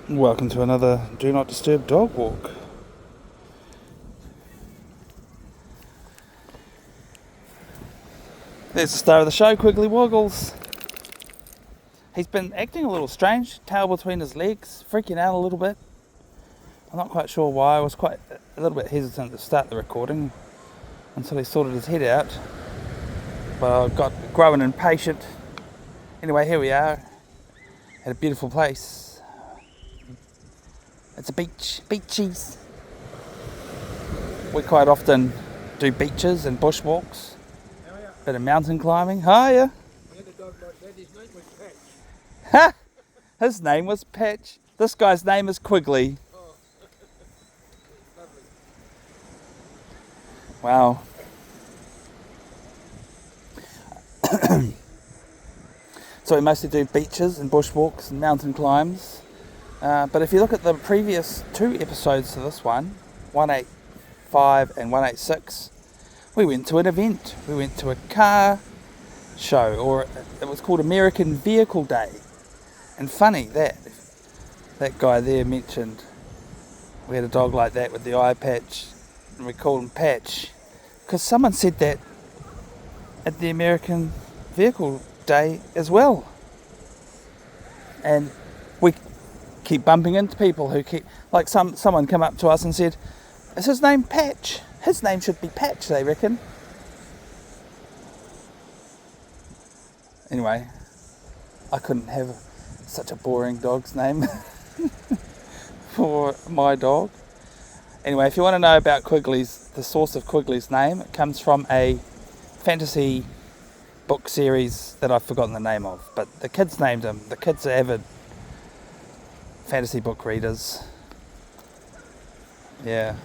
Welcome to another Do Not Disturb dog walk. There's the star of the show, Quigley Woggles. He's been acting a little strange, tail between his legs, freaking out a little bit. I'm not quite sure why. I was quite a little bit hesitant to start the recording until he sorted his head out. But I got growing impatient. Anyway, here we are at a beautiful place. It's a beaches. We quite often do beaches and bushwalks. Bit of mountain climbing. Hiya. We had a dog like that, his name was Patch. Ha! His name was Patch. This guy's name is Quigley. Oh, lovely. Wow. So we mostly do beaches and bushwalks and mountain climbs. But if you look at the previous two episodes to this one, 185 and 186, we went to an event. We went to a car show, or it was called American Vehicle Day. And funny that guy there mentioned we had a dog like that with the eye patch, and we called him Patch, because someone said that at the American Vehicle Day as well. And we keep bumping into people who keep, like someone come up to us and said, "Is his name Patch? His name should be Patch," they reckon. Anyway, I couldn't have such a boring dog's name for my dog. Anyway, if you want to know about Quigley's, the source of Quigley's name, it comes from a fantasy book series that I've forgotten the name of, but the kids named him. The kids are avid fantasy book readers. Yeah.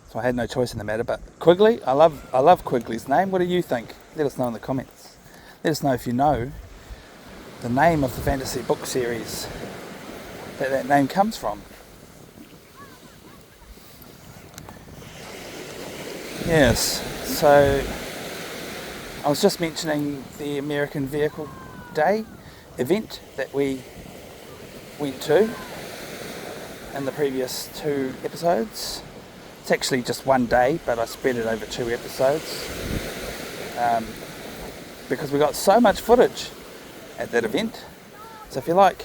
So I had no choice in the matter, but Quigley, I love Quigley's name. What do you think? Let us know in the comments. Let us know if you know the name of the fantasy book series that name comes from. Yes, so I was just mentioning the American Vehicle Day event that we went to in the previous two episodes. It's actually just one day, but I spread it over two episodes because we got so much footage at that event. So if you like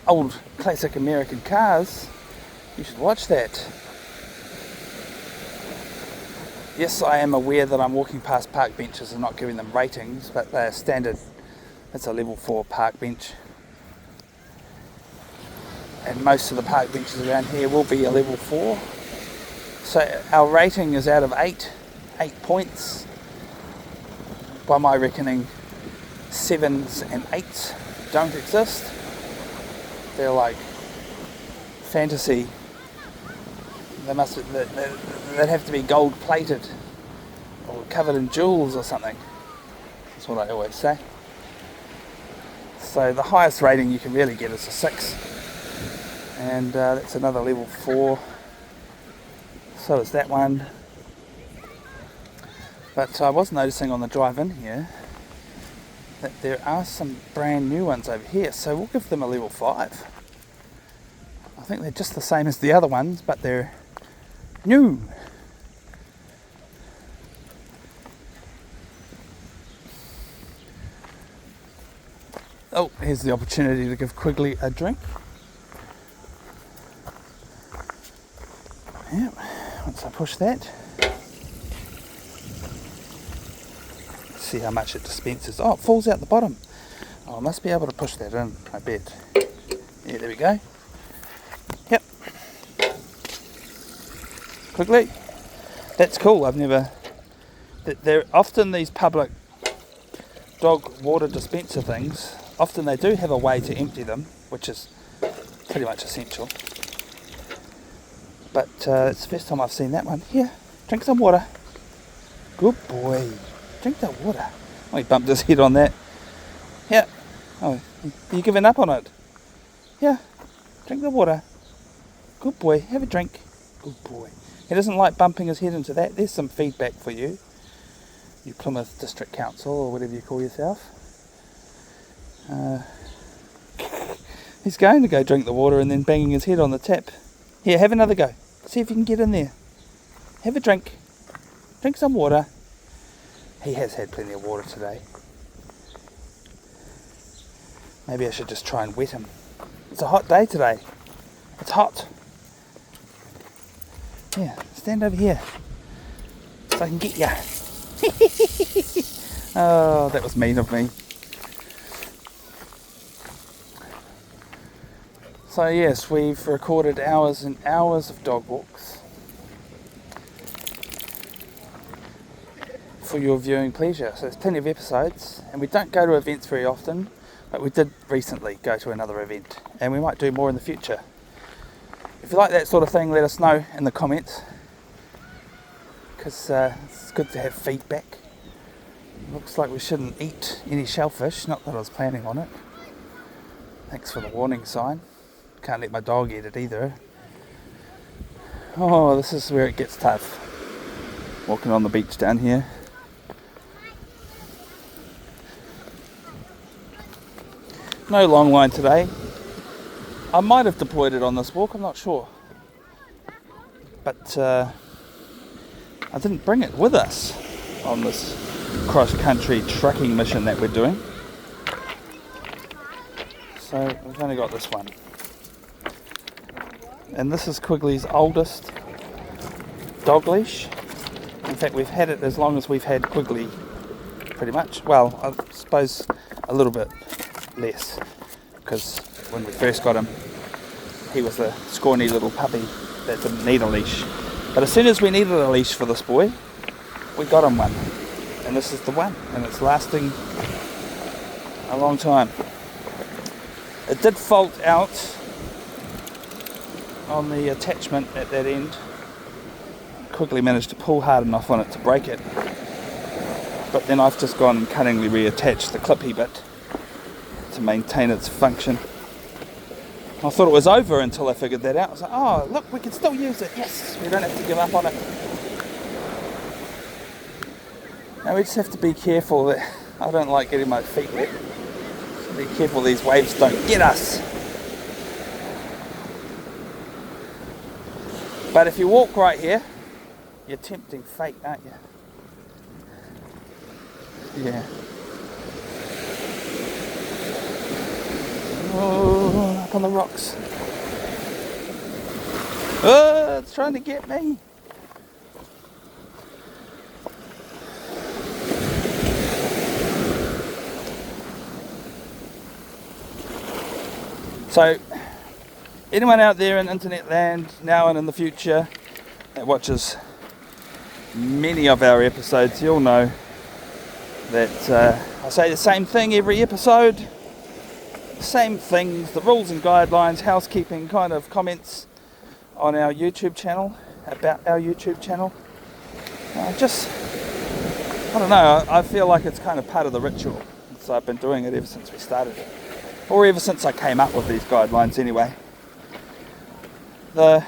old classic American cars, you should watch that. Yes, I am aware that I'm walking past park benches and not giving them ratings, but they're standard. It's a level 4 park bench. And most of the park benches around here will be a level 4. So our rating is out of 8 points. By my reckoning, 7s and 8s don't exist. They're like fantasy. They'd have to be gold plated or covered in jewels or something. That's what I always say. So the highest rating you can really get is a 6. And that's another level 4. So is that one. But I was noticing on the drive in here that there are some brand new ones over here, so we'll give them a level 5. I think they're just the same as the other ones, but they're new. Oh, here's the opportunity to give Quigley a drink. Yep, once I push that. Let's see how much it dispenses. Oh, it falls out the bottom. Oh, I must be able to push that in, I bet. Yeah, there we go. Yep. Quigley. That's cool. I've never... They're often these public dog water dispenser things. Often they do have a way to empty them, which is pretty much essential. But it's the first time I've seen that one. Here, drink some water. Good boy. Drink the water. Oh, he bumped his head on that. Yeah. Oh, are you giving up on it? Yeah. Drink the water. Good boy. Have a drink. Good boy. He doesn't like bumping his head into that. There's some feedback for you. You Plymouth District Council or whatever you call yourself. He's going to go drink the water and then banging his head on the tap. Here, have another go. See if you can get in there. Have a drink. Drink some water. He has had plenty of water today. Maybe I should just try and wet him. It's a hot day today. It's hot. Yeah, stand over here so I can get ya. Oh, that was mean of me. So yes, we've recorded hours and hours of dog walks for your viewing pleasure. So there's plenty of episodes, and we don't go to events very often, but we did recently go to another event, and we might do more in the future. If you like that sort of thing, let us know in the comments, because it's good to have feedback. Looks like we shouldn't eat any shellfish, not that I was planning on it. Thanks for the warning sign. Can't let my dog eat it either. Oh, this is where it gets tough. Walking on the beach down here. No long line today. I might have deployed it on this walk, I'm not sure. But I didn't bring it with us on this cross-country trucking mission that we're doing. So we've only got this one. And this is Quigley's oldest dog leash. In fact, we've had it as long as we've had Quigley, pretty much. Well, I suppose a little bit less, because when we first got him, he was a scrawny little puppy that didn't need a leash. But as soon as we needed a leash for this boy, we got him one. And this is the one, and it's lasting a long time. It did fault out on the attachment at that end. Quickly managed to pull hard enough on it to break it, but then I've just gone and cunningly reattached the clippy bit to maintain its function. I thought it was over until I figured that out. I was like, oh look, we can still use it, yes, we don't have to give up on it. Now we just have to be careful that I don't like getting my feet wet. So be careful these waves don't get us. But if you walk right here, you're tempting fate, aren't you? Yeah. Oh, up on the rocks. Oh, it's trying to get me. So, anyone out there in internet land, now and in the future, that watches many of our episodes, you'll know that I say the same thing every episode. Same things, the rules and guidelines, housekeeping kind of comments on our YouTube channel, about our YouTube channel. I don't know, I feel like it's kind of part of the ritual. So I've been doing it ever since we started it. Or ever since I came up with these guidelines anyway. The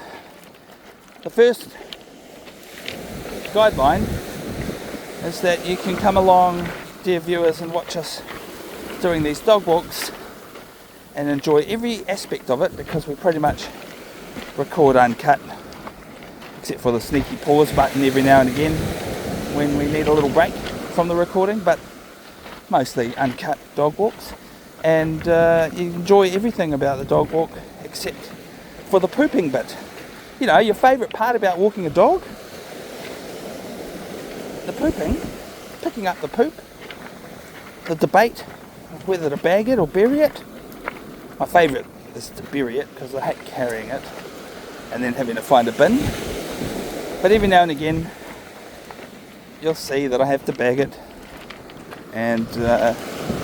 first guideline is that you can come along, dear viewers, and watch us doing these dog walks and enjoy every aspect of it, because we pretty much record uncut, except for the sneaky pause button every now and again when we need a little break from the recording, but mostly uncut dog walks. And you enjoy everything about the dog walk except for the pooping bit. You know, your favourite part about walking a dog? The pooping, picking up the poop, the debate of whether to bag it or bury it. My favourite is to bury it, because I hate carrying it and then having to find a bin. But every now and again you'll see that I have to bag it and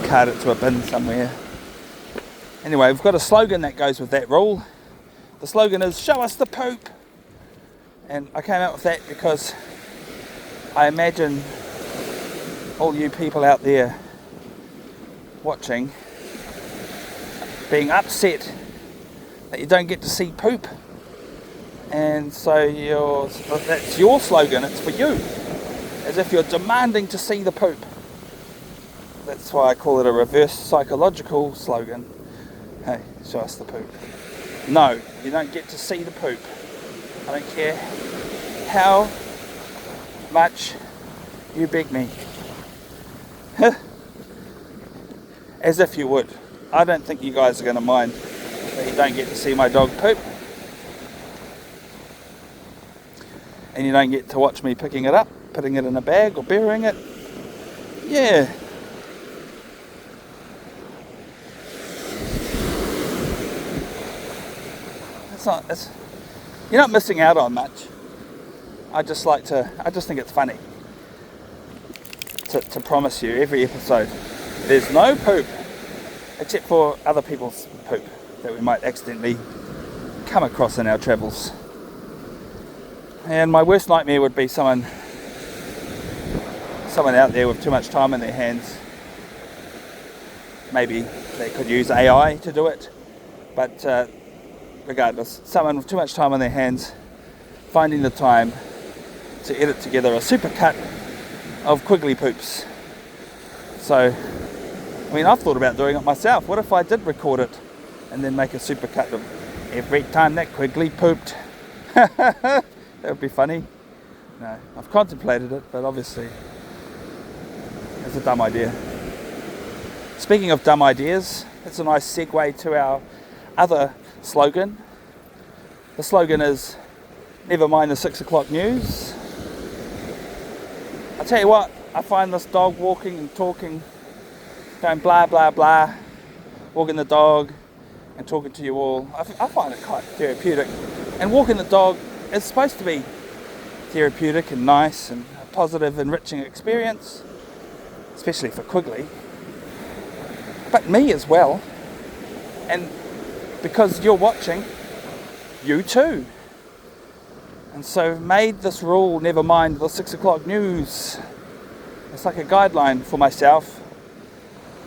cart it to a bin somewhere. Anyway, we've got a slogan that goes with that rule. The slogan is, show us the poop. And I came out with that because I imagine all you people out there watching being upset that you don't get to see poop. And so that's your slogan, it's for you, as if you're demanding to see the poop. That's why I call it a reverse psychological slogan. Hey, show us the poop. No, you don't get to see the poop. I don't care how much you beg me. As if you would. I don't think you guys are going to mind that you don't get to see my dog poop. And you don't get to watch me picking it up, putting it in a bag or burying it. Yeah. You're not missing out on much. I just think it's funny to promise you every episode there's no poop except for other people's poop that we might accidentally come across in our travels. And my worst nightmare would be someone out there with too much time in their hands. Maybe they could use AI to do it, but regardless, someone with too much time on their hands finding the time to edit together a super cut of Quigley poops. So, I mean, I've thought about doing it myself. What if I did record it and then make a super cut of every time that Quigley pooped? That would be funny. No, I've contemplated it, but obviously it's a dumb idea. Speaking of dumb ideas, it's a nice segue to our other slogan. The slogan is, never mind the 6 o'clock news. I tell you what, I find this dog walking and talking, going blah blah blah, walking the dog and talking to you all, I find it quite therapeutic. And walking the dog is supposed to be therapeutic and nice and a positive, enriching experience, especially for Quigley, but me as well. And because you're watching, you too. And so made this rule, never mind the 6 o'clock news. It's like a guideline for myself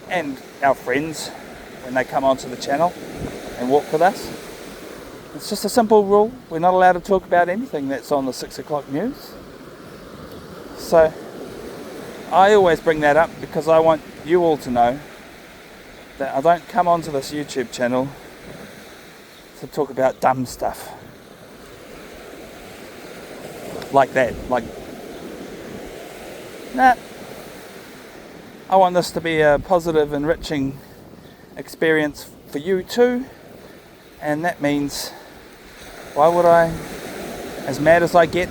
and our friends when they come onto the channel and walk with us. It's just a simple rule. We're not allowed to talk about anything that's on the 6 o'clock news. So I always bring that up because I want you all to know that I don't come onto this YouTube channel to talk about dumb stuff like that. Nah. I want this to be a positive, enriching experience for you too. And that means, why would I, as mad as I get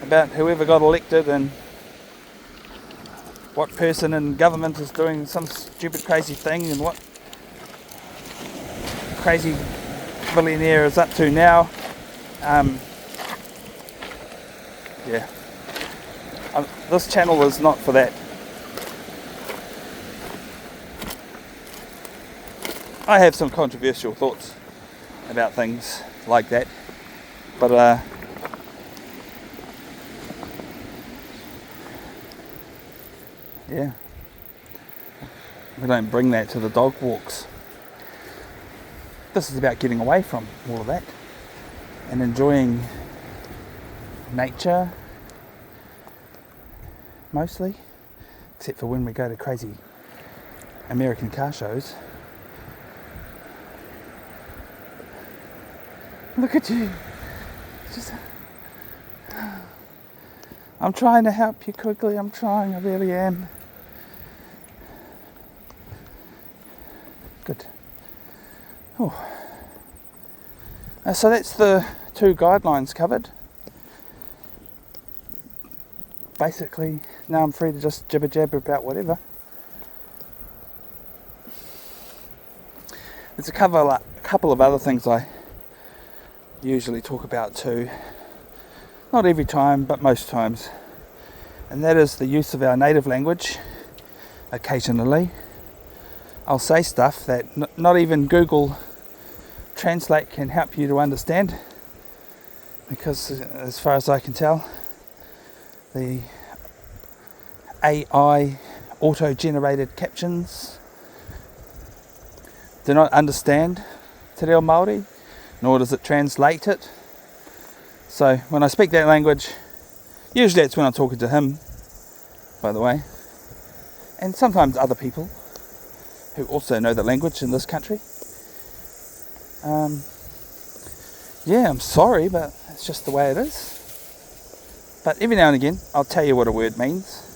about whoever got elected and what person in government is doing some stupid crazy thing and what crazy billionaire is up to now, this channel is not for that. I have some controversial thoughts about things like that, but we don't bring that to the dog walks. This is about getting away from all of that and enjoying nature mostly, except for when we go to crazy American car shows. Look at you. I'm trying to help you quickly. I'm trying. I really am. Good. Oh. So that's the 2 guidelines covered. Basically, now I'm free to just jibber jabber about whatever. There's a couple of other things I usually talk about too. Not every time, but most times. And that is the use of our native language. Occasionally, I'll say stuff that not even Google Translate can help you to understand, because as far as I can tell, the AI auto-generated captions do not understand Te Reo Māori, nor does it translate it. So when I speak that language, usually it's when I'm talking to him, by the way, and sometimes other people who also know the language in this country. Yeah, I'm sorry, but it's just the way it is. But every now and again, I'll tell you what a word means.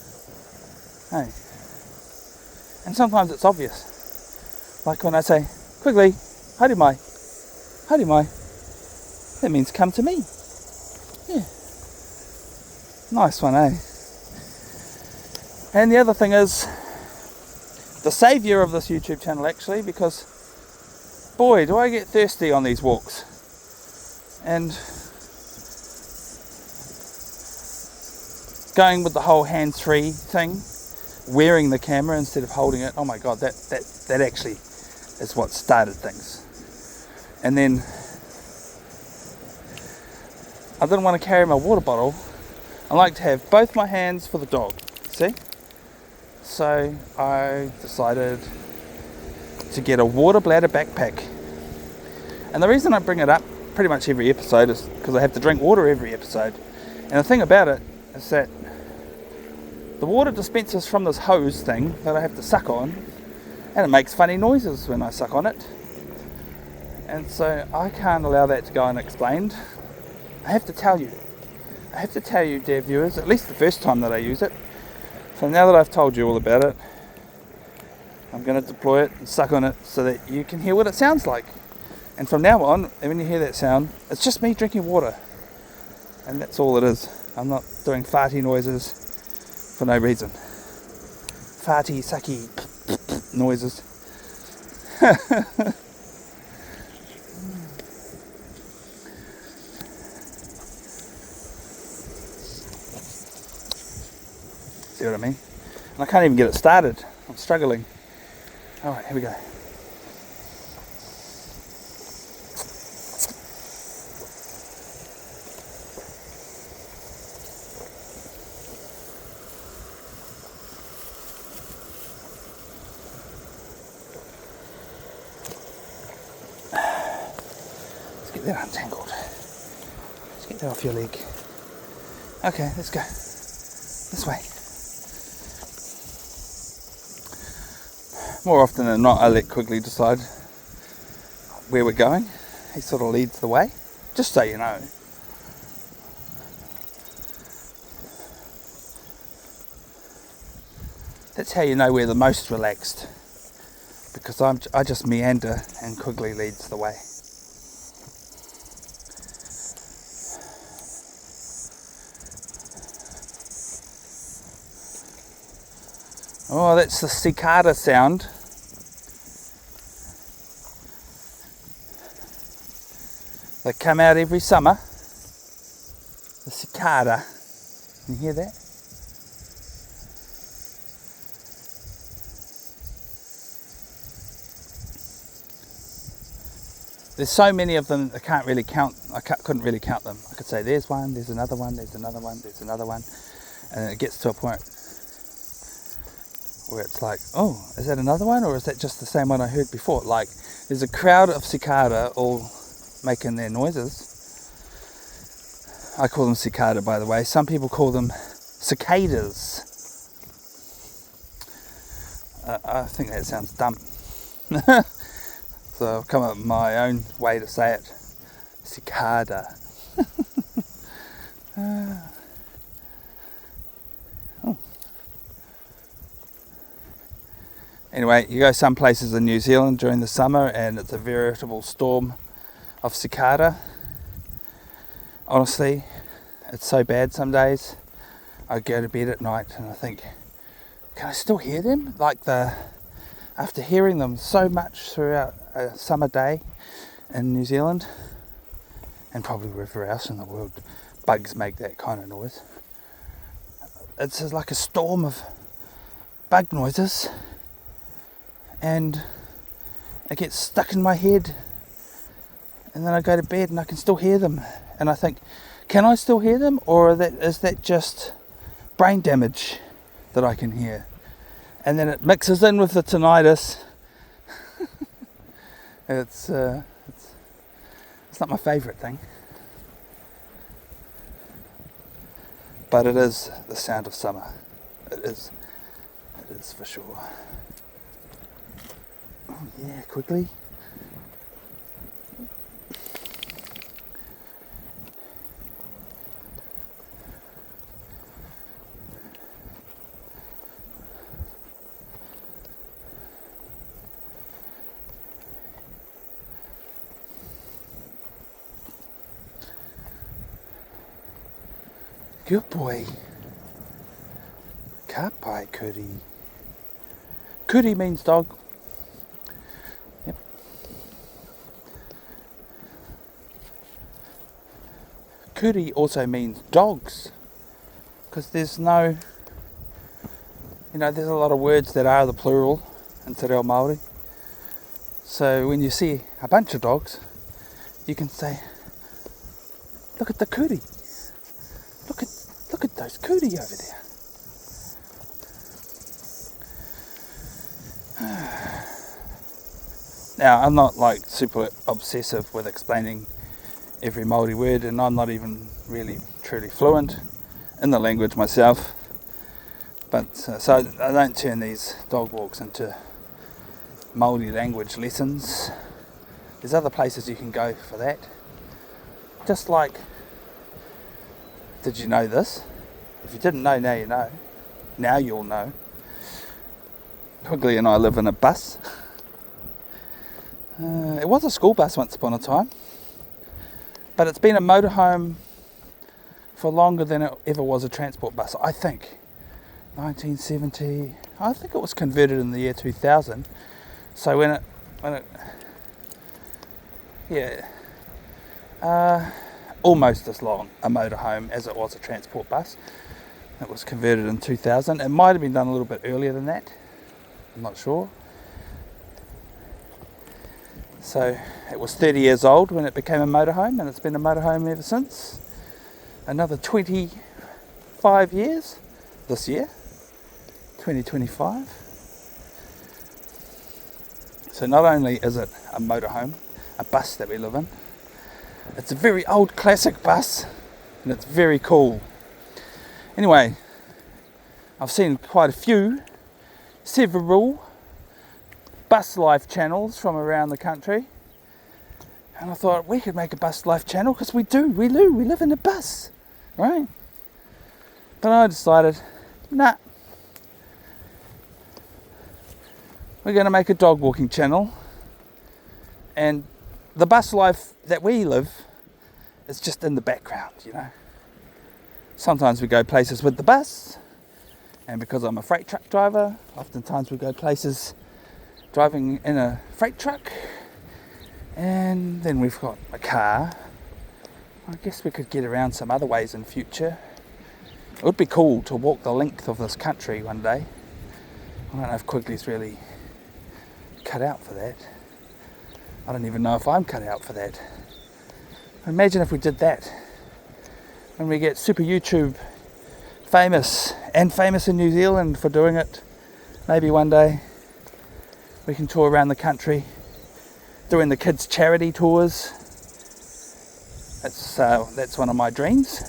Hey. And sometimes it's obvious. Like when I say, Quigley, haere mai, haere mai. That means come to me. Yeah. Nice one, eh? And the other thing is, the saviour of this YouTube channel actually, because boy, do I get thirsty on these walks. And going with the whole hands-free thing, wearing the camera instead of holding it, oh my god, that actually is what started things. And then I didn't want to carry my water bottle. I like to have both my hands for the dog, see? So I decided to get a water bladder backpack. And the reason I bring it up pretty much every episode is because I have to drink water every episode. And the thing about it is that the water dispenses from this hose thing that I have to suck on, and it makes funny noises when I suck on it. And so I can't allow that to go unexplained. I have to tell you, dear viewers, at least the first time that I use it. So now that I've told you all about it, I'm going to deploy it and suck on it so that you can hear what it sounds like. And from now on, when you hear that sound, it's just me drinking water. And that's all it is. I'm not doing farty noises for no reason. Farty, sucky noises. See what I mean? And I can't even get it started. I'm struggling. Alright, here we go. Let's get that untangled. Let's get that off your leg. Okay, let's go. This way. More often than not, I let Quigley decide where we're going. He sort of leads the way, just so you know. That's how you know we're the most relaxed, because I just meander and Quigley leads the way. Oh, that's the cicada sound. They come out every summer. The cicada. Can you hear that? There's so many of them I can't really count. Couldn't really count them. I could say there's one, there's another one, there's another one, there's another one. And then it gets to a point where it's like, oh, is that another one, or is that just the same one I heard before? Like, there's a crowd of cicada all making their noises. I call them cicada, by the way. Some people call them cicadas. I think that sounds dumb. So I've come up with my own way to say it. Cicada. Anyway, you go some places in New Zealand during the summer and it's a veritable storm of cicada. Honestly, it's so bad some days. I go to bed at night and I think, can I still hear them? After hearing them so much throughout a summer day in New Zealand, and probably wherever else in the world bugs make that kind of noise. It's just like a storm of bug noises. And it gets stuck in my head, and then I go to bed and I can still hear them, and I think, can I still hear them, or is that just brain damage that I can hear? And then it mixes in with the tinnitus. It's not my favourite thing, but it is the sound of summer. It is for sure. Oh yeah, Quigley. Good boy. Ka pai kuri. Kuri means dog. Yep. Kuri also means dogs. Because there's no... there's a lot of words that are the plural in Te Reo Māori. So when you see a bunch of dogs, you can say, look at the kuri. Look at those kuri over there. Now, I'm not like super obsessive with explaining every Māori word, and I'm not even really truly fluent in the language myself. But so I don't turn these dog walks into Māori language lessons. There's other places you can go for that. Just like, did you know this? If you didn't know, now you know. Now you'll know. Quigley and I live in a bus. It was a school bus once upon a time, but it's been a motorhome for longer than it ever was a transport bus. I think 1970. I think it was converted in the year 2000. So when it almost as long a motorhome as it was a transport bus. It was converted in 2000. It might have been done a little bit earlier than that. I'm not sure. So it was 30 years old when it became a motorhome, and it's been a motorhome ever since. Another 25 years this year, 2025. So not only is it a motorhome, a bus that we live in, it's a very old classic bus, and it's very cool. Anyway, I've seen quite a few, several bus life channels from around the country, and I thought we could make a bus life channel, because we live in a bus, right? But I decided, nah, we're going to make a dog walking channel, and the bus life that we live is just in the background, Sometimes we go places with the bus, and because I'm a freight truck driver, oftentimes we go places driving in a freight truck, and then we've got a car. I guess we could get around some other ways in future. It would be cool to walk the length of this country one day. I don't know if Quigley's really cut out for that. I don't even know if I'm cut out for that. Imagine if we did that. When we get super YouTube famous, and famous in New Zealand for doing it, maybe one day we can tour around the country doing the kids' charity tours. That's one of my dreams.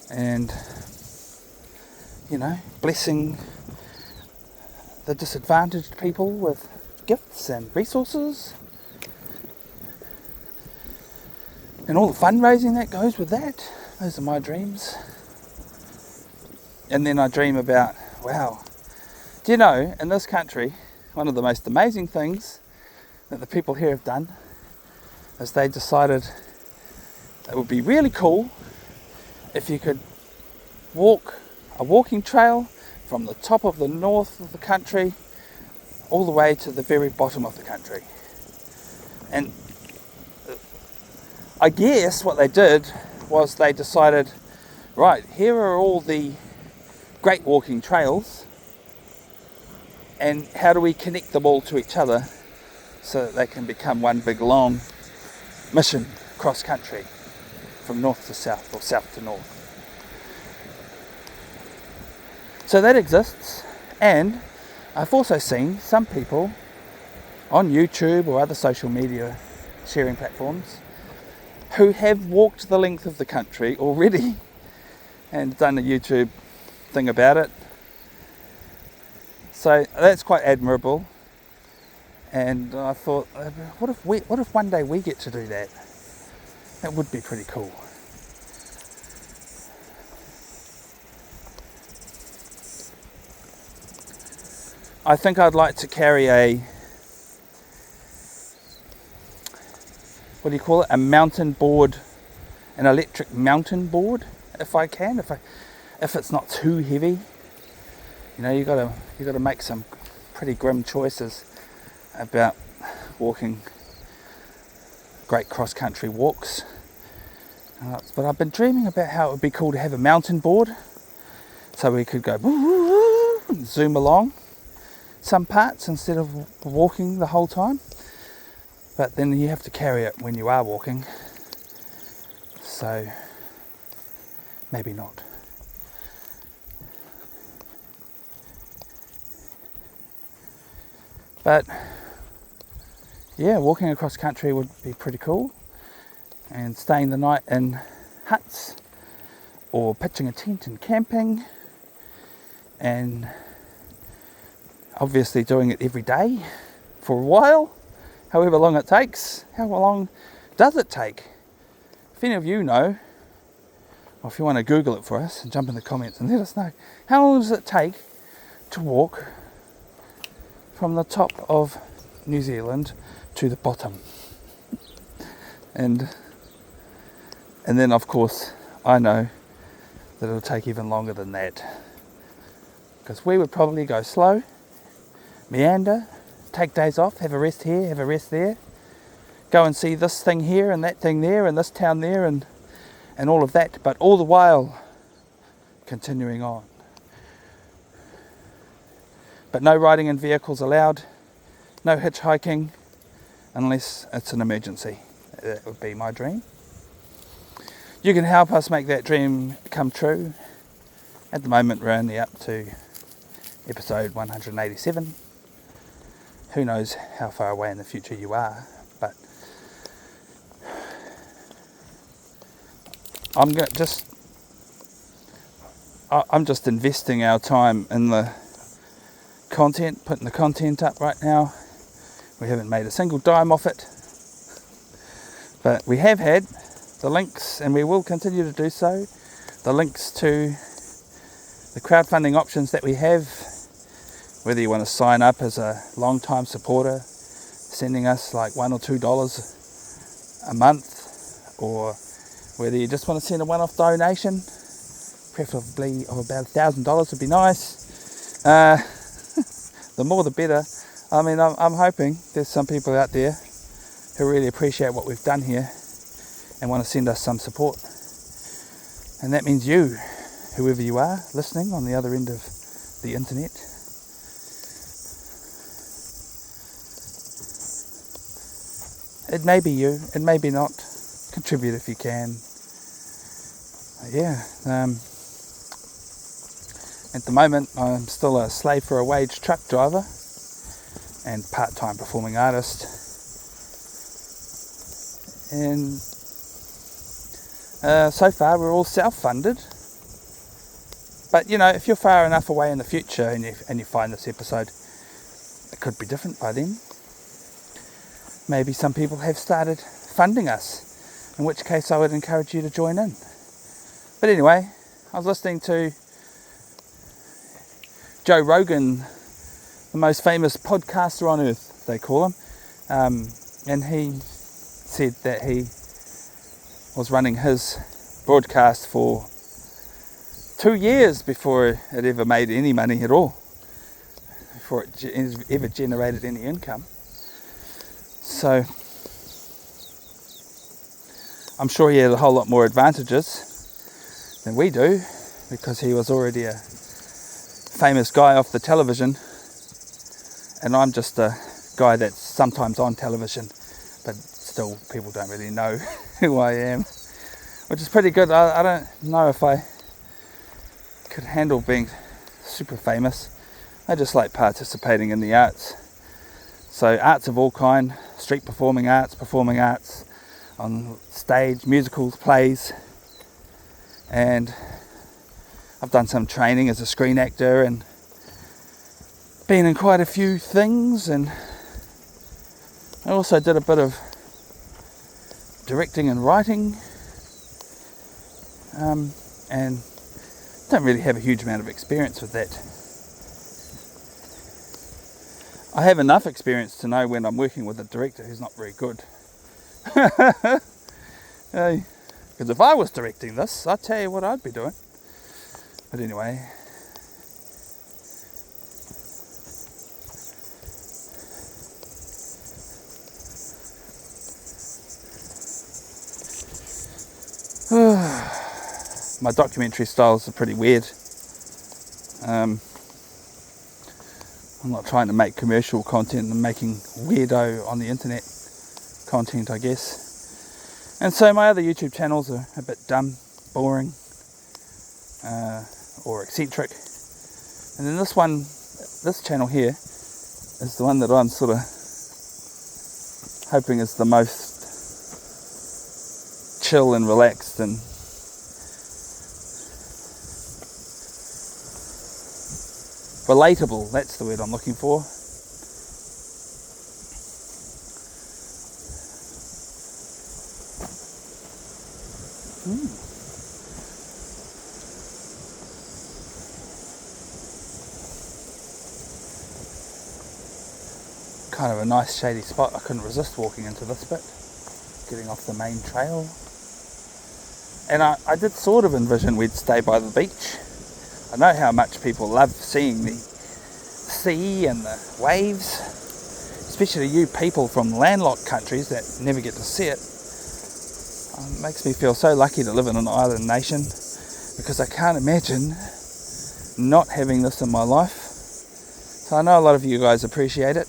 And, blessing the disadvantaged people with gifts and resources. And all the fundraising that goes with that. Those are my dreams. And then I dream about, wow, do you know, in this country, one of the most amazing things that the people here have done is they decided it would be really cool if you could walk a walking trail from the top of the north of the country all the way to the very bottom of the country. And I guess what they did was they decided, right, here are all the great walking trails, and how do we connect them all to each other so that they can become one big long mission cross country from north to south or south to north. So that exists, and I've also seen some people on YouTube or other social media sharing platforms who have walked the length of the country already and done a YouTube thing about it. So that's quite admirable. And I thought, what if one day we get to do that? That would be pretty cool. I think I'd like to carry a mountain board an electric mountain board if I can, if it's not too heavy. You know, you gotta make some pretty grim choices about walking great cross-country walks. But I've been dreaming about how it would be cool to have a mountain board, so we could go and zoom along some parts instead of walking the whole time. But then you have to carry it when you are walking, so maybe not. But yeah, walking across country would be pretty cool, and staying the night in huts or pitching a tent and camping, and obviously doing it every day for a while, however long it takes. How long does it take? If any of you know, or if you want to Google it for us and jump in the comments and let us know, how long does it take to walk from the top of New Zealand to the bottom? And then of course I know that it'll take even longer than that, because we would probably go slow, meander, take days off, have a rest here, have a rest there, go and see this thing here and that thing there and this town there and all of that, but all the while continuing on. But no riding in vehicles allowed, no hitchhiking unless it's an emergency. That would be my dream. You can help us make that dream come true. At the moment we're only up to episode 187. Who knows how far away in the future you are, but I'm just investing our time in the content, putting the content up right now. We haven't made a single dime off it, but we have had the links, and we will continue to do so, the links to the crowdfunding options that we have, whether you want to sign up as a long-time supporter, sending us like $1 or $2 a month, or whether you just want to send a one-off donation, preferably of about $1,000 would be nice. The more the better. I mean, I'm hoping there's some people out there who really appreciate what we've done here and want to send us some support. And that means you, whoever you are, listening on the other end of the internet. It may be you, it may be not. Contribute if you can. At the moment I'm still a slave for a wage truck driver and part-time performing artist, and so far we're all self-funded. But you know, if you're far enough away in the future and you find this episode, it could be different by then. Maybe some people have started funding us, in which case I would encourage you to join in. But anyway, I was listening to Joe Rogan, the most famous podcaster on earth, they call him, and he said that he was running his broadcast for 2 years before it ever made any money at all, before it ever generated any income. So I'm sure he had a whole lot more advantages than we do, because he was already a famous guy off the television, and I'm just a guy that's sometimes on television, but still people don't really know who I am, which is pretty good. I don't know if I could handle being super famous. I just like participating in the arts. So arts of all kind, street performing arts on stage, musicals, plays, and I've done some training as a screen actor and been in quite a few things, and I also did a bit of directing and writing, and don't really have a huge amount of experience with that. I have enough experience to know when I'm working with a director who's not very good. Because if I was directing this, I'd tell you what I'd be doing. But anyway. My documentary styles are pretty weird. I'm not trying to make commercial content. I'm making weirdo on the internet content, I guess. And so my other YouTube channels are a bit dumb, boring, or eccentric. And then this channel here is the one that I'm sort of hoping is the most chill and relaxed and relatable. That's the word I'm looking for. Kind of a nice shady spot. I couldn't resist walking into this bit, getting off the main trail. And I did sort of envision we'd stay by the beach. I know how much people love seeing the sea and the waves, especially you people from landlocked countries that never get to see it. It makes me feel so lucky to live in an island nation, because I can't imagine not having this in my life. So I know a lot of you guys appreciate it,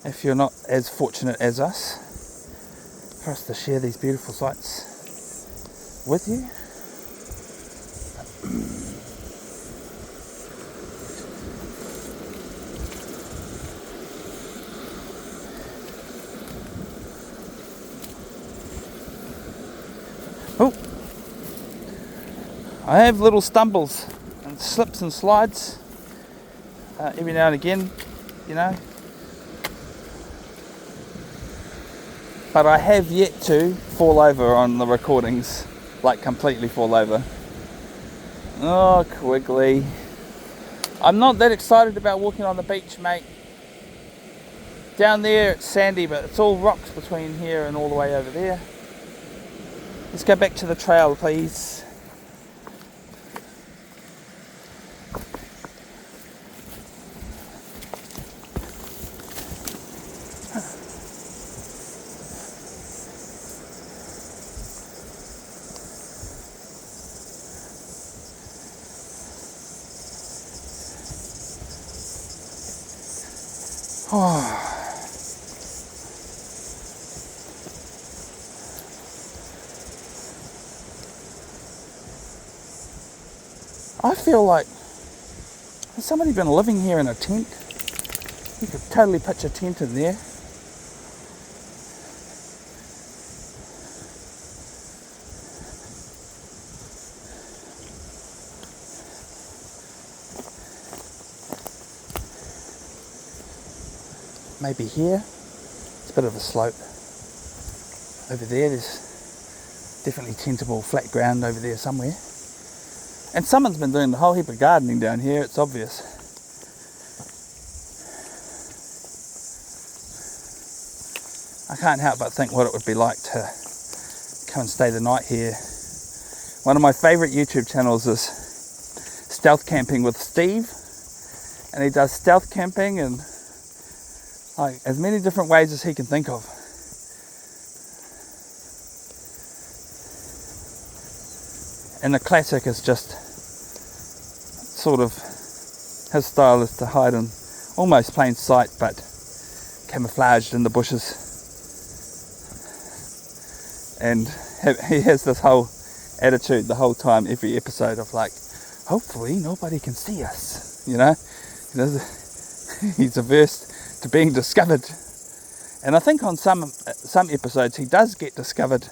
if you're not as fortunate as us, for us to share these beautiful sights with you. Oh, I have little stumbles and slips and slides every now and again, you know. But I have yet to fall over on the recordings, like completely fall over. Oh, Quigley. I'm not that excited about walking on the beach, mate. Down there it's sandy, but it's all rocks between here and all the way over there. Let's go back to the trail, please. I feel like, has somebody been living here in a tent? You could totally pitch a tent in there. Maybe here. It's a bit of a slope. Over there's definitely tentable flat ground over there somewhere. And someone's been doing a whole heap of gardening down here, it's obvious. I can't help but think what it would be like to come and stay the night here. One of my favourite YouTube channels is Stealth Camping with Steve. And he does stealth camping in like as many different ways as he can think of. And the classic is just sort of, his style is to hide in almost plain sight but camouflaged in the bushes. And he has this whole attitude the whole time, every episode, of like, hopefully nobody can see us, you know. He's averse to being discovered. And I think on some episodes he does get discovered.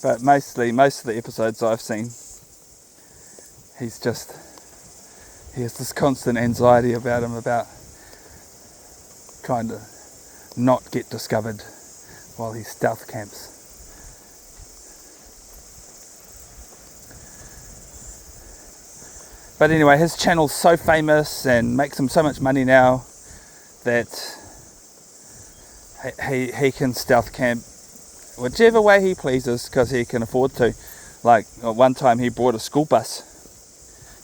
But mostly, most of the episodes I've seen, he has this constant anxiety about him, about trying to not get discovered while he stealth camps. But anyway, his channel's so famous and makes him so much money now that he can stealth camp whichever way he pleases, because he can afford to. Like one time he bought a school bus,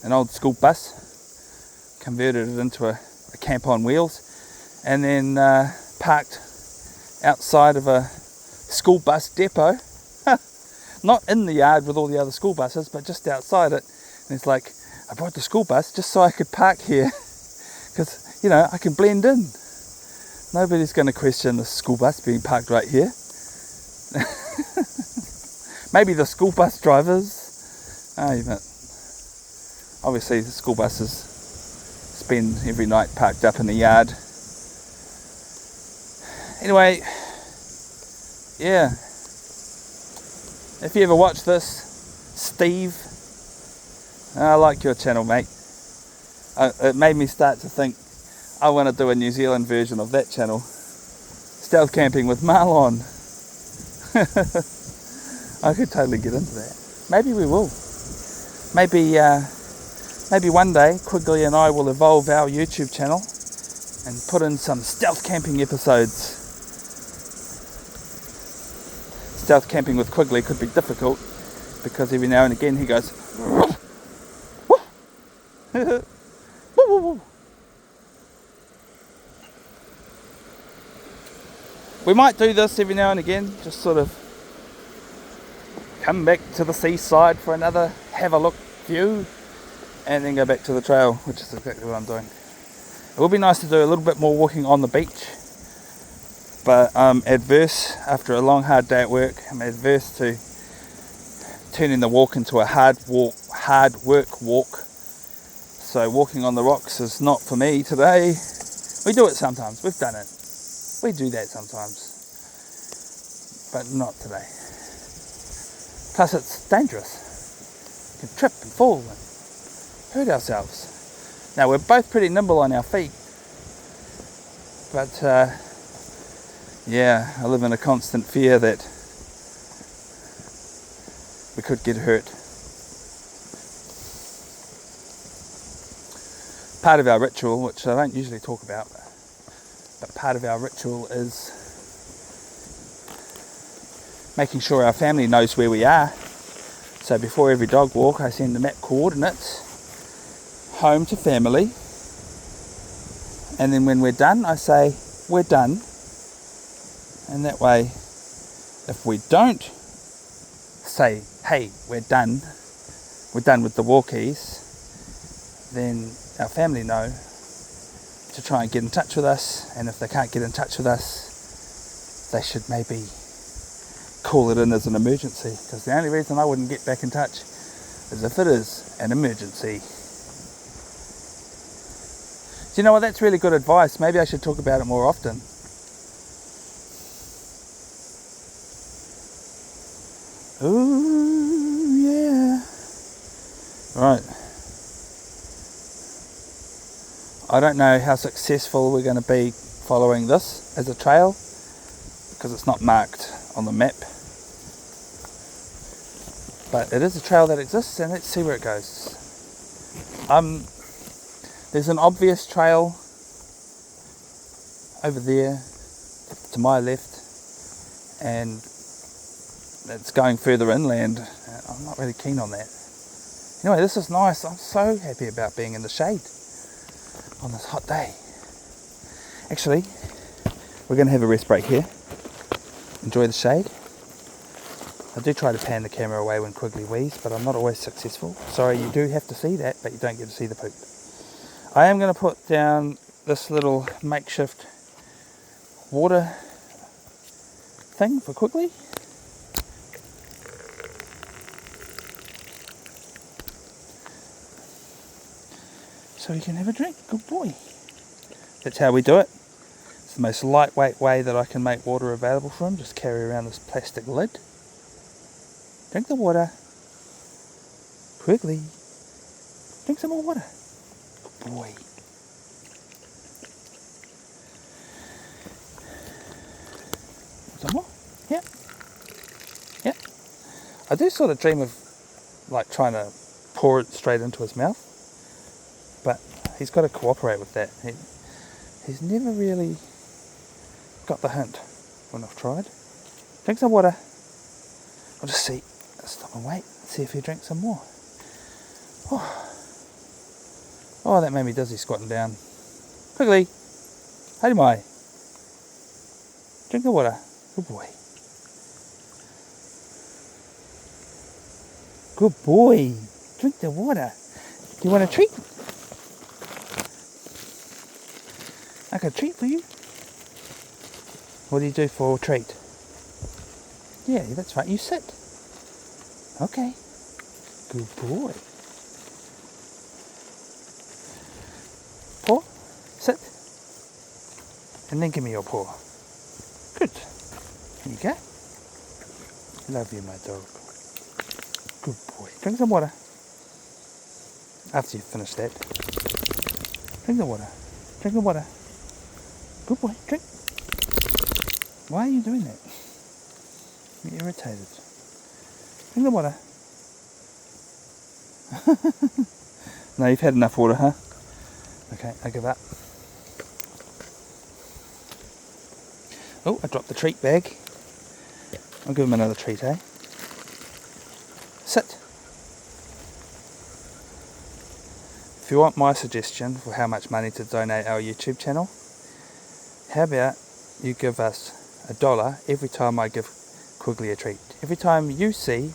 an old school bus, converted it into a camp on wheels, and then parked outside of a school bus depot, not in the yard with all the other school buses, but just outside it. And it's like, I brought the school bus just so I could park here, because, you know, I can blend in. Nobody's going to question the school bus being parked right here. Maybe the school bus drivers. But obviously the school buses spend every night parked up in the yard. Anyway, yeah. If you ever watch this, Steve, I like your channel, mate. It made me start to think I want to do a New Zealand version of that channel. Stealth camping with Marlon. I could totally get into that. Maybe we will. Maybe one day Quigley and I will evolve our YouTube channel and put in some stealth camping episodes. Stealth camping with Quigley could be difficult because every now and again he goes We might do this every now and again, just sort of come back to the seaside for another have a look view and then go back to the trail, which is exactly what I'm doing. It would be nice to do a little bit more walking on the beach, but I'm adverse after a long hard day at work. I'm adverse to turning the walk into a hard work walk. So walking on the rocks is not for me today. We do it sometimes, we've done it. We do that sometimes, but not today. Plus it's dangerous. We can trip and fall and hurt ourselves. Now we're both pretty nimble on our feet, but yeah, I live in a constant fear that we could get hurt. Part of our ritual, which I don't usually talk about, but part of our ritual is making sure our family knows where we are. So before every dog walk, I send the map coordinates home to family, and then when we're done, I say we're done. And that way, if we don't say, hey, we're done with the walkies, then our family know to try and get in touch with us, and if they can't get in touch with us, they should maybe call it in as an emergency, because the only reason I wouldn't get back in touch is if it is an emergency. Do you know what, that's really good advice. Maybe I should talk about it more often. Ooh, yeah. Right. I don't know how successful we're going to be following this as a trail, because it's not marked on the map. But it is a trail that exists, and let's see where it goes. There's an obvious trail over there to my left, and it's going further inland. I'm not really keen on that. Anyway, this is nice. I'm so happy about being in the shade on this hot day. Actually, we're going to have a rest break here. Enjoy the shade. I do try to pan the camera away when Quigley wheezes, but I'm not always successful. Sorry, you do have to see that, but you don't get to see the poop. I am going to put down this little makeshift water thing for Quigley. So he can have a drink. Good boy. That's how we do it. It's the most lightweight way that I can make water available for him. Just carry around this plastic lid. Drink the water. Quigley. Drink some more water. Good boy. Some more? Yeah. Yeah. I do sort of dream of like trying to pour it straight into his mouth. But he's got to cooperate with that. He's never really got the hint when I've tried. Drink some water. I'll just see. Stop and wait. See if he drinks some more. Oh, that made me dizzy squatting down. Quigley. Hey, my. Drink the water. Good boy. Good boy. Drink the water. Do you want a treat? I got a treat for you. What do you do for a treat? Yeah, that's right. You sit. Okay. Good boy. Paw. Sit. And then give me your paw. Good. Here you go. Love you, my dog. Good boy. Drink some water. After you've finished that. Drink the water. Drink the water. Good boy. Drink. Why are you doing that? You're irritated. Drink the water. No, you've had enough water, huh? Okay, I give up. Oh, I dropped the treat bag. I'll give him another treat, eh? Sit. If you want my suggestion for how much money to donate our YouTube channel, how about you give us $1 every time I give Quigley a treat. Every time you see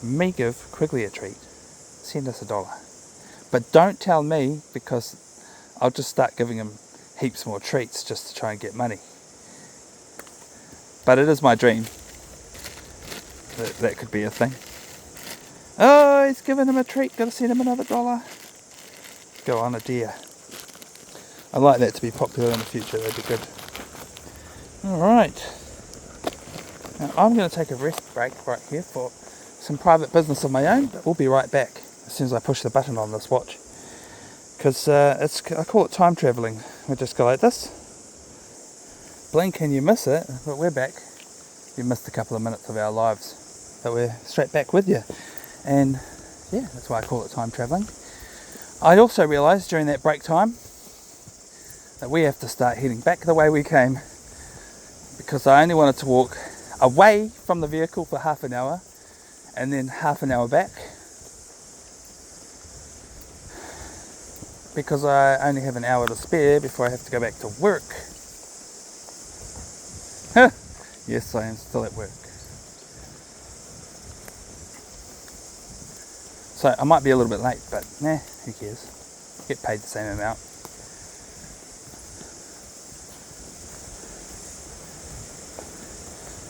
me give Quigley a treat, send us $1. But don't tell me, because I'll just start giving him heaps more treats just to try and get money. But it is my dream that could be a thing. Oh, he's giving him a treat. Gotta send him another $1. Go on, a dear. I'd like that to be popular in the future. That'd be good. Alright. Now I'm going to take a rest break right here for some private business of my own, but we'll be right back as soon as I push the button on this watch. Because I call it time travelling. We just go like this. Blink and you miss it, but we're back. You missed a couple of minutes of our lives, but we're straight back with you. And yeah, that's why I call it time travelling. I also realised during that break time that we have to start heading back the way we came, because I only wanted to walk away from the vehicle for half an hour and then half an hour back, because I only have an hour to spare before I have to go back to work. Yes, I am still at work. So I might be a little bit late, but nah, who cares? Get paid the same amount.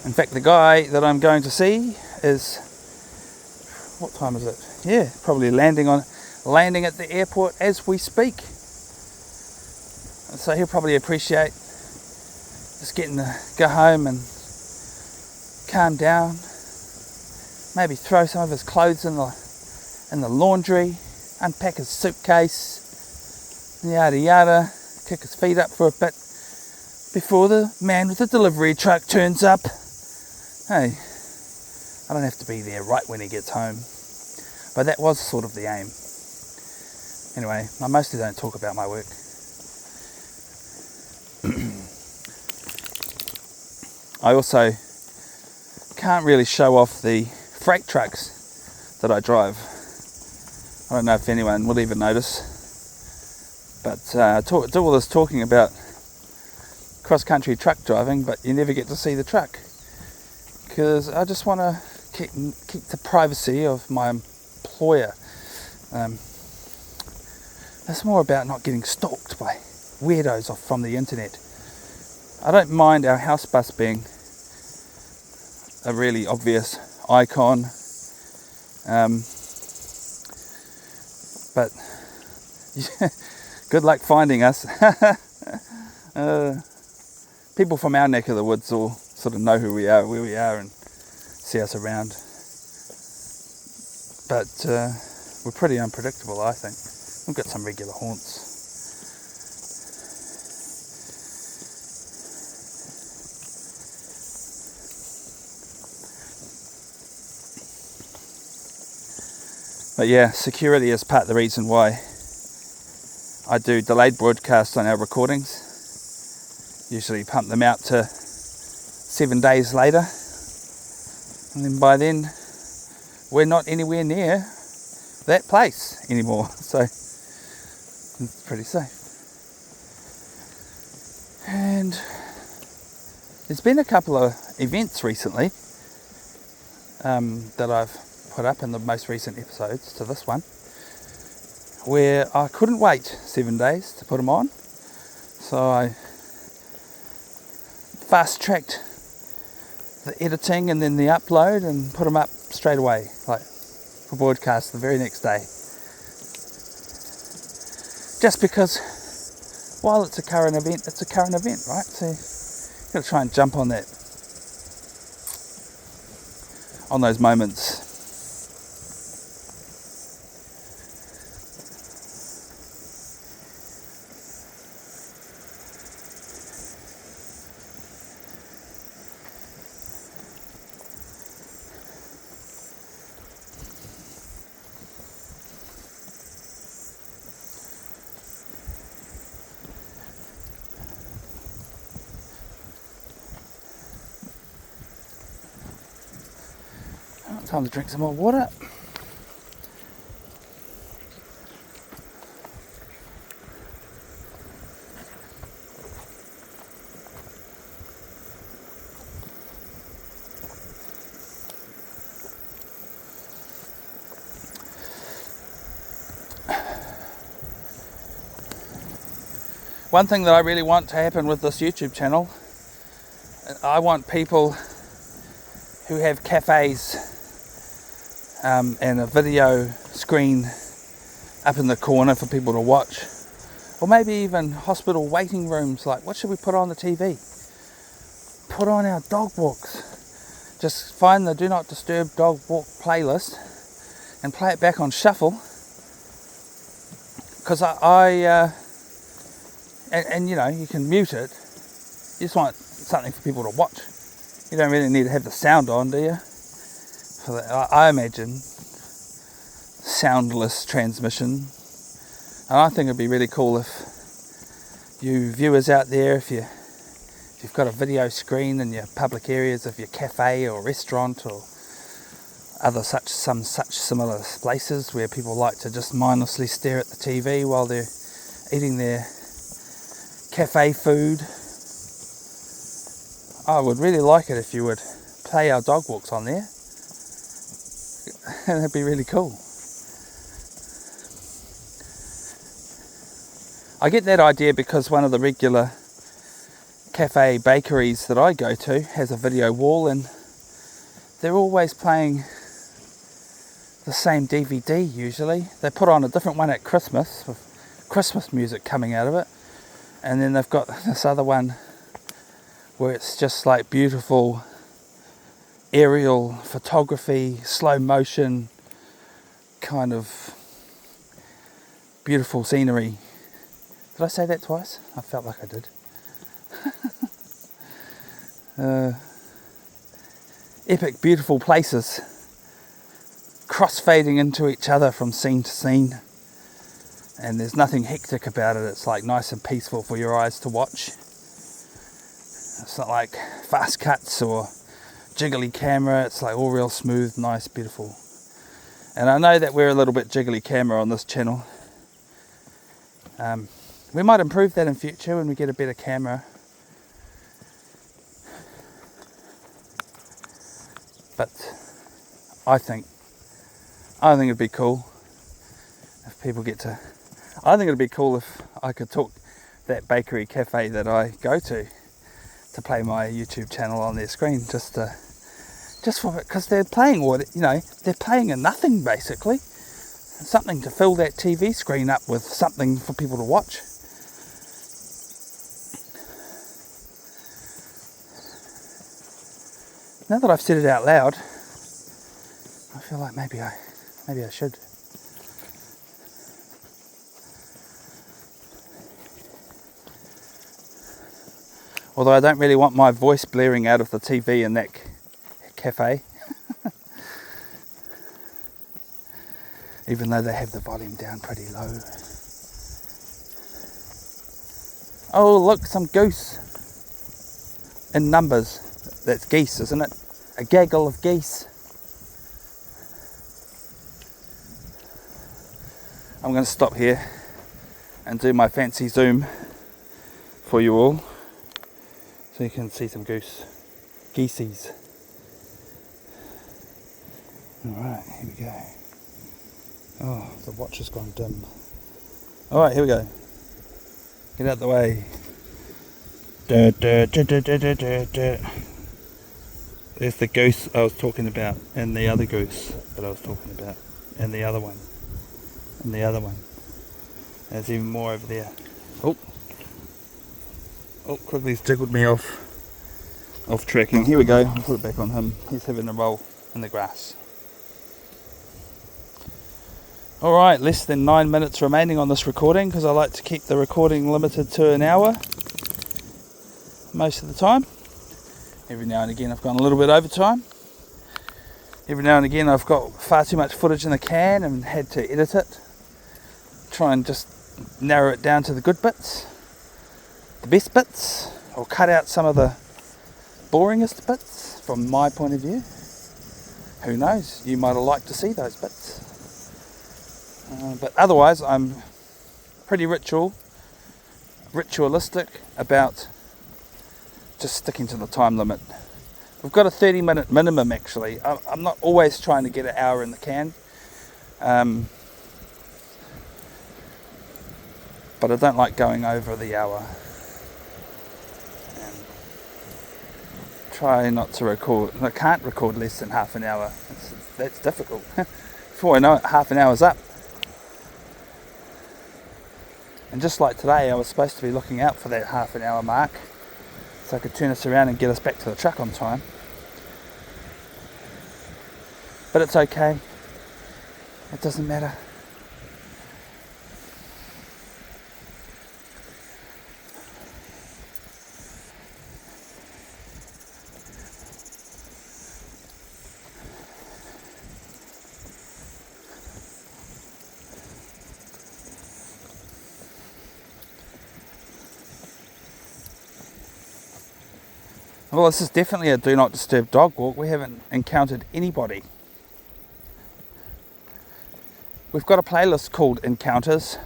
In fact, the guy that I'm going to see is, what time is it? Yeah, probably landing at the airport as we speak. So he'll probably appreciate just getting to go home and calm down. Maybe throw some of his clothes in the laundry, unpack his suitcase, yada yada, kick his feet up for a bit before the man with the delivery truck turns up. Hey, I don't have to be there right when he gets home. But that was sort of the aim. Anyway, I mostly don't talk about my work. I also can't really show off the freight trucks that I drive. I don't know if anyone will even notice. But do all this talking about cross-country truck driving, but you never get to see the truck. Because I just want to keep the privacy of my employer. It's more about not getting stalked by weirdos from the internet. I don't mind our house bus being a really obvious icon, but yeah, good luck finding us. People from our neck of the woods will sort of know who we are, where we are, and see us around. But we're pretty unpredictable, I think. We've got some regular haunts. But yeah, security is part of the reason why I do delayed broadcasts on our recordings. Usually pump them out to 7 days later And then by then, we're not anywhere near that place anymore. So it's pretty safe. And there's been a couple of events recently that I've put up in the most recent episodes to this one, where I couldn't wait 7 days to put them on. So I fast-tracked the editing and then the upload and put them up straight away, like for broadcast the very next day. Just because while it's a current event, it's a current event, right? So you've got to try and jump on those moments. Time to drink some more water. One thing that I really want to happen with this YouTube channel, I want people who have cafes and a video screen up in the corner for people to watch, or maybe even hospital waiting rooms. Like, what should we put on the TV? Put on our dog walks. Just find the Do Not Disturb dog walk playlist and play it back on shuffle, because and you know, you can mute it. You just want something for people to watch. You don't really need to have the sound on, do you? I imagine soundless transmission. And I think it'd be really cool if you viewers out there, if you've got a video screen in your public areas of your cafe or restaurant or some such similar places where people like to just mindlessly stare at the TV while they're eating their cafe food. I would really like it if you would play our dog walks on there. That'd be really cool. I get that idea because one of the regular cafe bakeries that I go to has a video wall, and they're always playing the same DVD usually. They put on a different one at Christmas with Christmas music coming out of it, and then they've got this other one where it's just like beautiful aerial photography, slow motion, kind of beautiful scenery. Did I say that twice? I felt like I did. Epic, beautiful places, cross-fading into each other from scene to scene. And there's nothing hectic about it. It's like nice and peaceful for your eyes to watch. It's not like fast cuts or jiggly camera. It's like all real smooth, nice, beautiful. And I know that we're a little bit jiggly camera on this channel. We might improve that in future when we get a better camera. But I think it'd be cool if people get to. I think it'd be cool if I could talk that bakery cafe that I go to play my YouTube channel on their screen, just for it, because they're playing they're playing a nothing basically, something to fill that TV screen up with something for people to watch. Now that I've said it out loud, I feel like maybe I should. Although I don't really want my voice blaring out of the TV in that cafe. Even though they have the volume down pretty low. Oh look, some goose. In numbers. That's geese, isn't it? a gaggle of geese. I'm going to stop here and do my fancy zoom for you all so you can see some geesies. Alright, here we go. Oh, the watch has gone dim. Alright, here we go. Get out the way. There's the goose I was talking about, and the other goose that I was talking about, and the other one, and the other one. There's even more over there. Oh, Quigley's jiggled me off tracking. Here we go. I'll put it back on him. He's having a roll in the grass. Alright, less than 9 minutes remaining on this recording because I like to keep the recording limited to an hour most of the time. Every now and again I've gone a little bit over time. Every now and again I've got far too much footage in the can and had to edit it. Try and just narrow it down to the good bits, the best bits, or cut out some of the boringest bits from my point of view. Who knows, you might have liked to see those bits. But otherwise I'm pretty ritualistic about just sticking to the time limit. We've got a 30-minute minimum actually. I'm not always trying to get an hour in the can. But I don't like going over the hour. And try not to record. I can't record less than half an hour. That's difficult. Before I know it, half an hour's up. And just like today, I was supposed to be looking out for that half an hour mark so I could turn us around and get us back to the truck on time. But it's okay. It doesn't matter. Well, this is definitely a do not disturb dog walk. We haven't encountered anybody. We've got a playlist called Encounters,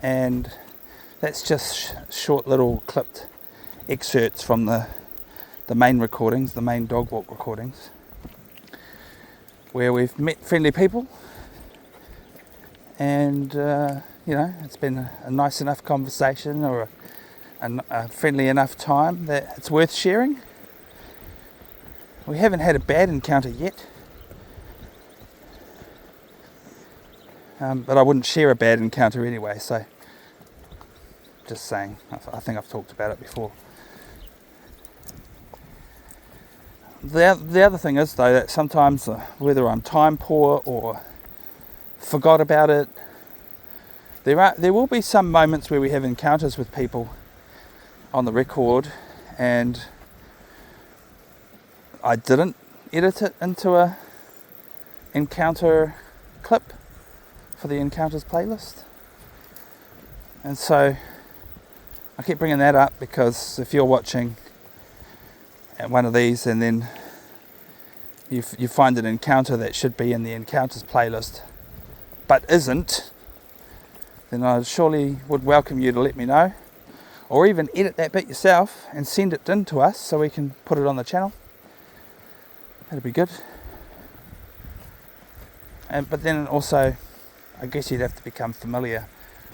and that's just short little clipped excerpts from the main recordings, the main dog walk recordings, where we've met friendly people, and it's been a nice enough conversation or a friendly enough time that it's worth sharing. We haven't had a bad encounter yet, but I wouldn't share a bad encounter anyway, so just saying. I think I've talked about it before. The other thing is though that sometimes whether I'm time poor or forgot about it, there will be some moments where we have encounters with people on the record and I didn't edit it into a encounter clip for the Encounters playlist. And so I keep bringing that up because if you're watching at one of these and then you find an encounter that should be in the Encounters playlist but isn't, then I surely would welcome you to let me know, or even edit that bit yourself and send it in to us so we can put it on the channel. That'd be good. But then also, I guess you'd have to become familiar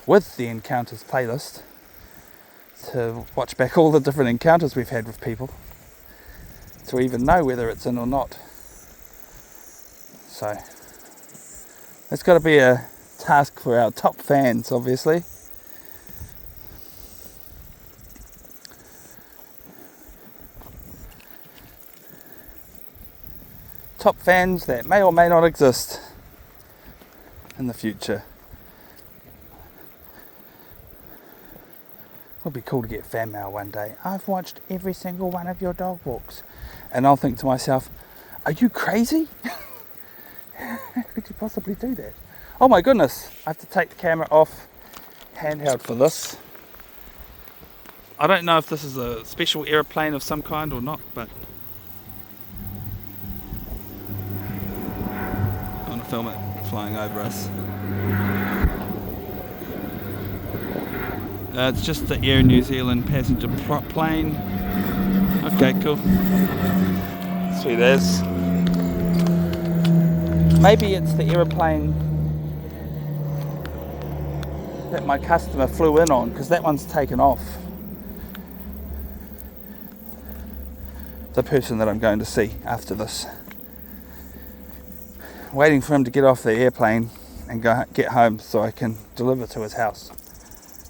with the Encounters playlist to watch back all the different encounters we've had with people to even know whether it's in or not. So, it's got to be a task for our top fans, obviously. Top fans that may or may not exist in the future. Would be cool to get fan mail one day. I've watched every single one of your dog walks, and I'll think to myself, are you crazy? How could you possibly do that? Oh my goodness, I have to take the camera off handheld for this. I don't know if this is a special aeroplane of some kind or not, but film it flying over us. It's just the Air New Zealand passenger plane. Okay, cool. Sweet as. Maybe it's the aeroplane that my customer flew in on, because that one's taken off. The person that I'm going to see after this. Waiting for him to get off the airplane and get home so I can deliver to his house.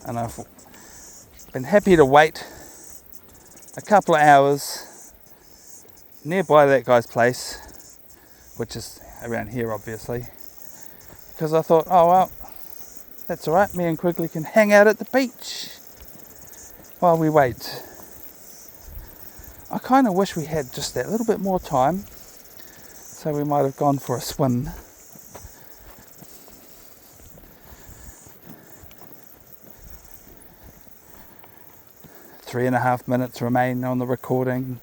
And I've been happy to wait a couple of hours nearby that guy's place, which is around here obviously, because I thought, oh well, that's alright, me and Quigley can hang out at the beach while we wait. I kind of wish we had just that little bit more time, so we might have gone for a swim. Three and a half minutes remain on the recording,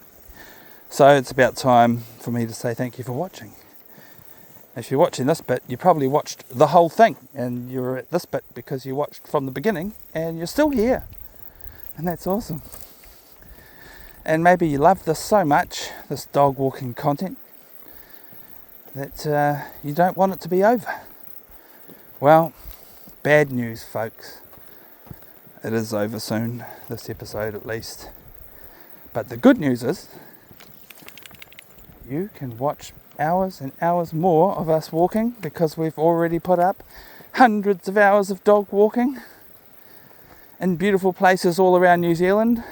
so it's about time for me to say thank you for watching. If you're watching this bit, you probably watched the whole thing, and you're at this bit because you watched from the beginning and you're still here, and that's awesome. And maybe you love this so much, this dog walking content, that you don't want it to be over. Well, bad news, folks. It is over soon, this episode at least. But the good news is, you can watch hours and hours more of us walking, because we've already put up hundreds of hours of dog walking in beautiful places all around New Zealand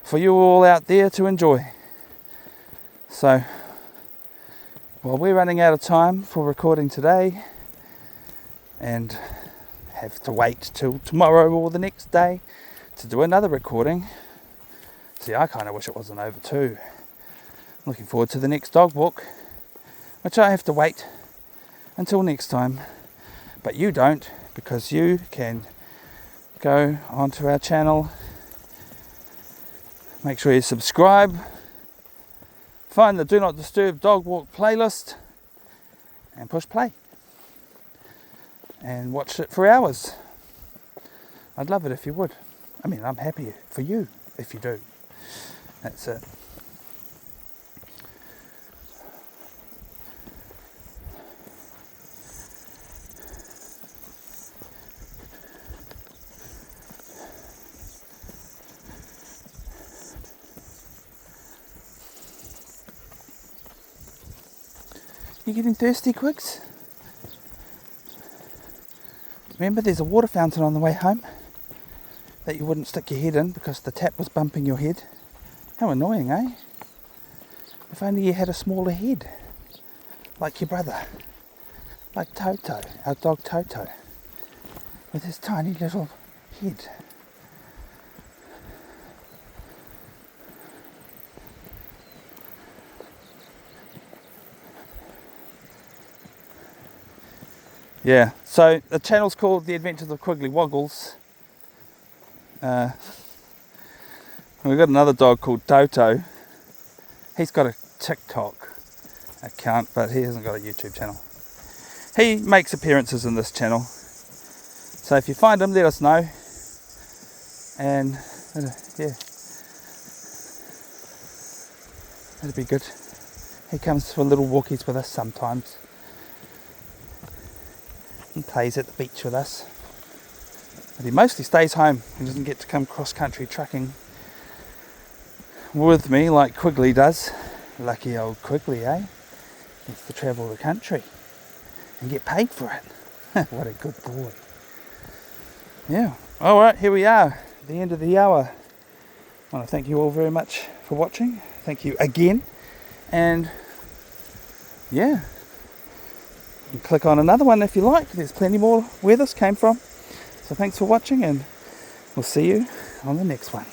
for you all out there to enjoy. So, while we're running out of time for recording today and have to wait till tomorrow or the next day to do another recording, see, I kind of wish it wasn't over too. Looking forward to the next dog walk, which I have to wait until next time. But you don't, because you can go onto our channel, make sure you subscribe, find the Do Not Disturb Dog Walk playlist, and push play. And watch it for hours. I'd love it if you would. I mean, I'm happy for you if you do. That's it. You getting thirsty, Quigs? Remember, there's a water fountain on the way home that you wouldn't stick your head in because the tap was bumping your head. How annoying, eh? If only you had a smaller head, like your brother, like Toto, our dog Toto, with his tiny little head. Yeah, so the channel's called The Adventures of Quigley Woggles. We've got another dog called Toto. He's got a TikTok account, but he hasn't got a YouTube channel. He makes appearances in this channel. So if you find him, let us know. And yeah, that'd be good. He comes for little walkies with us sometimes. And plays at the beach with us. But he mostly stays home. He doesn't get to come cross-country trucking with me like Quigley does. Lucky old Quigley, eh? Gets to travel the country and get paid for it. What a good boy. Yeah. Alright, here we are. The end of the hour. I want to thank you all very much for watching. Thank you again. And yeah. You can click on another one if you like. There's plenty more where this came from. So thanks for watching, and we'll see you on the next one.